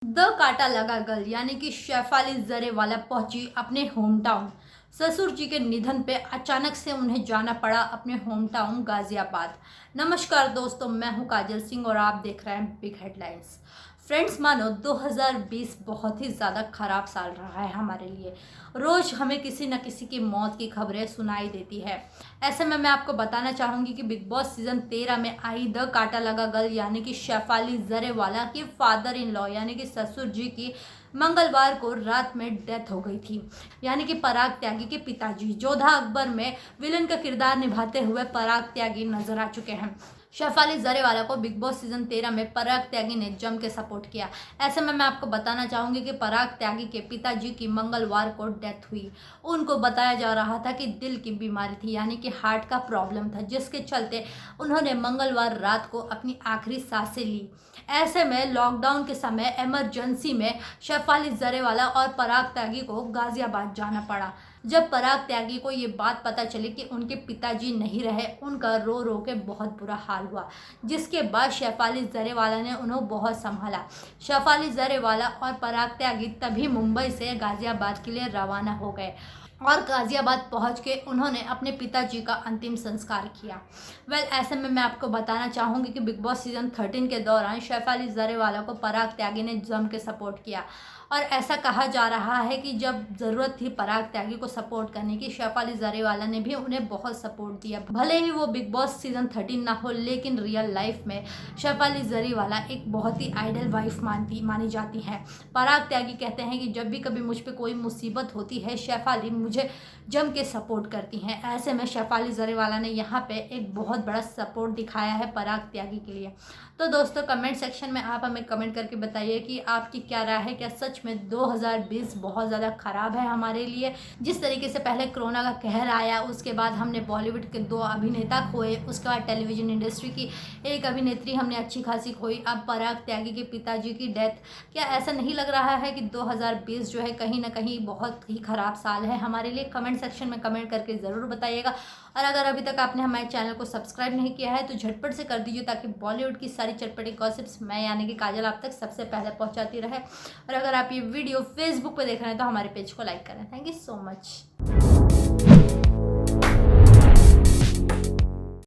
The काटा लगा गल यानी कि शेफाली जरेवाला पहुंची अपने होम टाउन। ससुर जी के निधन पे अचानक से उन्हें जाना पड़ा अपने होम टाउन गाजियाबाद। नमस्कार दोस्तों, मैं हूं काजल सिंह और आप देख रहे हैं बिग हेडलाइंस। फ्रेंड्स, मानो 2020 बहुत ही ज़्यादा ख़राब साल रहा है हमारे लिए। रोज़ हमें किसी न किसी की मौत की खबरें सुनाई देती है। ऐसे में मैं आपको बताना चाहूँगी कि बिग बॉस सीज़न 13 में आई द काटा लगा गल यानी कि शेफाली जरेवाला की फादर इन लॉ यानी कि ससुर जी की मंगलवार को रात में डेथ हो गई थी। यानी कि पराग त्यागी के पिताजी जोधा अकबर में विलन का किरदार निभाते हुए पराग त्यागी नजर आ चुके हैं। शेफाली जरेवाला को बिग बॉस सीजन 13 में पराग त्यागी ने जम के सपोर्ट किया। ऐसे में मैं आपको बताना चाहूंगी कि पराग त्यागी के पिताजी की मंगलवार को डेथ हुई। उनको बताया जा रहा था कि दिल की बीमारी थी यानी कि हार्ट का प्रॉब्लम था, जिसके चलते उन्होंने मंगलवार रात को अपनी आखिरी सांसें ली। ऐसे में लॉकडाउन के समय इमरजेंसी में शेफाली जरेवाला और पराग त्यागी को गाजियाबाद जाना पड़ा। जब पराग त्यागी को ये बात पता चली कि उनके पिताजी नहीं रहे, उनका रो रो के बहुत बुरा हाल हुआ, जिसके बाद शेफाली जरेवाला ने उन्हें बहुत संभाला। शेफाली जरेवाला और पराग त्यागी तभी मुंबई से गाजियाबाद के लिए रवाना हो गए और गाजियाबाद पहुंच के उन्होंने अपने पिताजी का अंतिम संस्कार किया। ऐसे में मैं आपको बताना चाहूँगी कि बिग बॉस सीजन 13 के दौरान शेफाली जरेवाला को पराग त्यागी ने जम के सपोर्ट किया और ऐसा कहा जा रहा है कि जब ज़रूरत थी पराग त्यागी को सपोर्ट करने की, शेफाली जरेवाला ने भी उन्हें बहुत सपोर्ट दिया। भले ही वो बिग बॉस सीजन 13 ना हो, लेकिन रियल लाइफ में शेफाली जरेवाला एक बहुत ही आइडल वाइफ मानी जाती हैं। पराग त्यागी कहते हैं कि जब भी कभी मुझ पर कोई मुसीबत होती है, शेफाली मुझे जम के सपोर्ट करती हैं। ऐसे में शेफाली जरेवाला ने यहाँ पे एक बहुत बड़ा सपोर्ट दिखाया है पराग त्यागी के लिए। तो दोस्तों, कमेंट सेक्शन में आप हमें कमेंट करके बताइए कि आपकी क्या राय है। क्या सच में 2020 बहुत ज़्यादा ख़राब है हमारे लिए? जिस तरीके से पहले कोरोना का कहर आया, उसके बाद हमने बॉलीवुड के 2 अभिनेता खोए, उसके बाद टेलीविज़न इंडस्ट्री की एक अभिनेत्री हमने अच्छी खासी खोई, अब पराग त्यागी के पिताजी की डेथ। क्या ऐसा नहीं लग रहा है कि 2020 जो है कहीं ना कहीं बहुत ही ख़राब साल है हमारे लिए? कमेंट सेक्शन में कमेंट करके ज़रूर बताइएगा। और अगर अभी तक आपने हमारे चैनल को सब्सक्राइब नहीं किया है तो झटपट से कर दीजिए, ताकि बॉलीवुड की सारी चटपटी गॉसिप्स मैं यानी कि काजल आप तक सबसे पहले पहुंचाती रहे। और अगर आप ये वीडियो फेसबुक पर देख रहे हैं तो हमारे पेज को लाइक करें। Thank you so much.